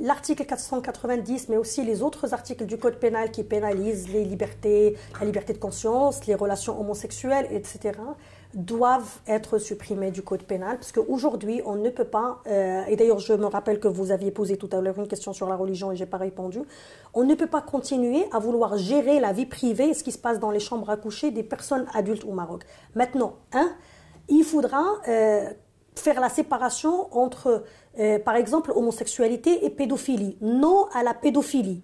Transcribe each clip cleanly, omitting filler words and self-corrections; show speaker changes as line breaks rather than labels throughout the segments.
l'article 490, mais aussi les autres articles du Code pénal qui pénalisent les libertés, la liberté de conscience, les relations homosexuelles, etc., doivent être supprimés du Code pénal, parce qu'aujourd'hui, on ne peut pas, et d'ailleurs je me rappelle que vous aviez posé tout à l'heure une question sur la religion et je n'ai pas répondu, on ne peut pas continuer à vouloir gérer la vie privée et ce qui se passe dans les chambres à coucher des personnes adultes au Maroc. Maintenant, il faudra faire la séparation entre, par exemple, homosexualité et pédophilie. Non à la pédophilie.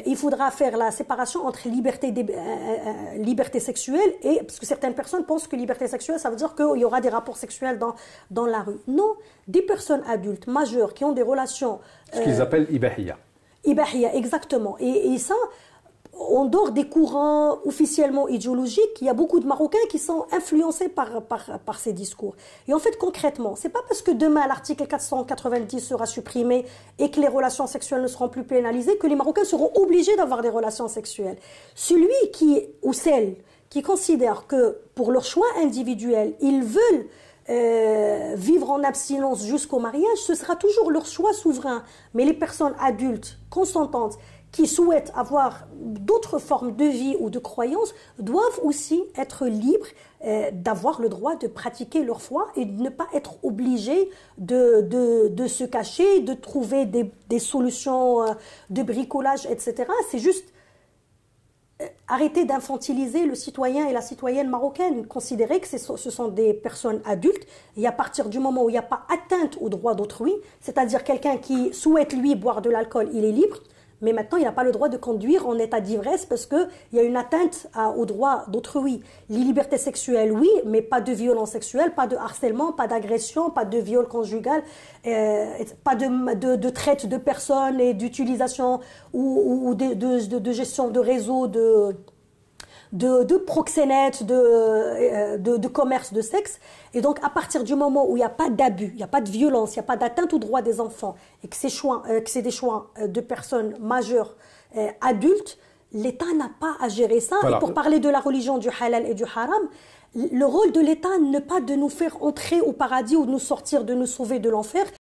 Il faudra faire la séparation entre liberté sexuelle et... Parce que certaines personnes pensent que liberté sexuelle, ça veut dire qu'il y aura des rapports sexuels dans la rue. Non, des personnes adultes, majeures, qui ont des relations...
Ce qu'ils appellent ibahiyya.
Ibahiyya, exactement. Et ça... En dehors des courants officiellement idéologiques, il y a beaucoup de Marocains qui sont influencés par ces discours. Et en fait, concrètement, c'est pas parce que demain l'article 490 sera supprimé et que les relations sexuelles ne seront plus pénalisées que les Marocains seront obligés d'avoir des relations sexuelles. Celui ou celle qui considère que pour leur choix individuel, ils veulent vivre en abstinence jusqu'au mariage, ce sera toujours leur choix souverain. Mais les personnes adultes, consentantes, qui souhaitent avoir d'autres formes de vie ou de croyances, doivent aussi être libres d'avoir le droit de pratiquer leur foi et de ne pas être obligés de se cacher, de trouver des solutions de bricolage, etc. C'est juste arrêter d'infantiliser le citoyen et la citoyenne marocaine, considérer que ce sont des personnes adultes, et à partir du moment où il n'y a pas atteinte aux droits d'autrui, c'est-à-dire quelqu'un qui souhaite, lui, boire de l'alcool, il est libre, mais maintenant, il n'a pas le droit de conduire en état d'ivresse parce qu'il y a une atteinte aux droits d'autrui. Les libertés sexuelles, oui, mais pas de violence sexuelle, pas de harcèlement, pas d'agression, pas de viol conjugal, pas de traite de personnes et d'utilisation ou de gestion de réseaux de proxénètes, de commerce de sexe. Et donc, à partir du moment où il n'y a pas d'abus, il n'y a pas de violence, il n'y a pas d'atteinte aux droits des enfants, et que c'est des choix de personnes majeures, adultes, l'État n'a pas à gérer ça. Voilà. Et pour parler de la religion du halal et du haram, le rôle de l'État n'est pas de nous faire entrer au paradis ou de nous sortir, de nous sauver de l'enfer,